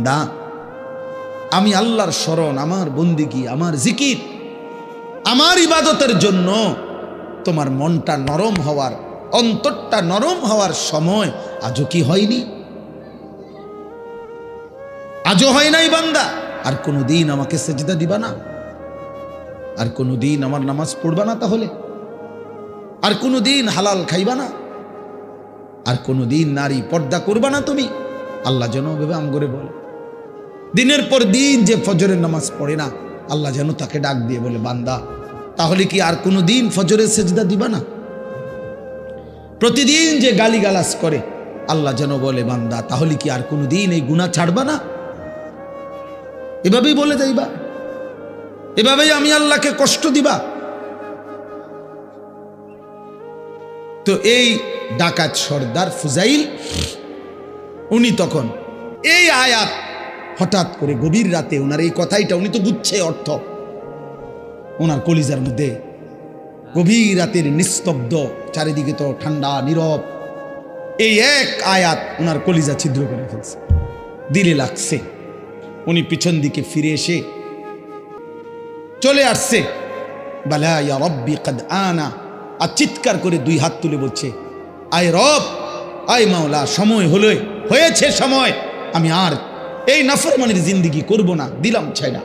বান্দা, আমি আল্লাহর শরণ, আমার বন্দিগি, আমার জিকির, আমার ইবাদতের জন্য তোমার মনটা নরম হওয়ার, অন্তরটা নরম হওয়ার সময় আজও কি হয়নি? আজও হয় নাই বান্দা? আর কোনোদিন আমাকে সেজদা দিবা না? আর কোনোদিন আমার নামাজ পড়বা না? তাহলে আর কোনোদিন হালাল খাইবা না? আর কোনোদিন নারী পর্দা করবা না তুমি? আল্লাহ যেন ভেবে আমগরে বলে, দিনের পর দিন যে ফজরের নামাজ পড়ে না, আল্লাহ যেন তাকে ডাক দিয়ে বলে, বান্দা তাহলে কি আর কোনোদিন ফজরের সেজদা দিবা না? প্রতিদিন যে গালিগালাজ করে, আল্লাহ যেন বলে, বান্দা তাহলে কি আর কোনোদিন এই গুনাহ ছাড়বা না? এভাবেই বলে যাইবা, এভাবেই আমি আল্লাহকে কষ্ট দিবা। তো এই ডাকাত সর্দার ফুজাইল, উনি তখন এই আয়াত হঠাৎ করে গভীর রাতে, ওনার এই কথাইটা উনি তো বুঝছে অর্থ, ওনার কলিজার মধ্যে গভীর রাতের নিস্তব্ধ, চারিদিকে তো ঠান্ডা নীরব, এই এক আয়াত ওনার কলিজা ছিদ্র করে ফেলছে, দিলে লাগছে। উনি পিছন দিকে ফিরে এসে চলে আসছে, বালা ইয়া রব্বি কদ আনা, আর চিৎকার করে দুই হাত তুলে বলছে, আয় রব, আয় মাওলা, সময় হয়েছে সময়, আমি আর এই নাফরমানির জিন্দেগি করব না, দিলাম ছাইড়া।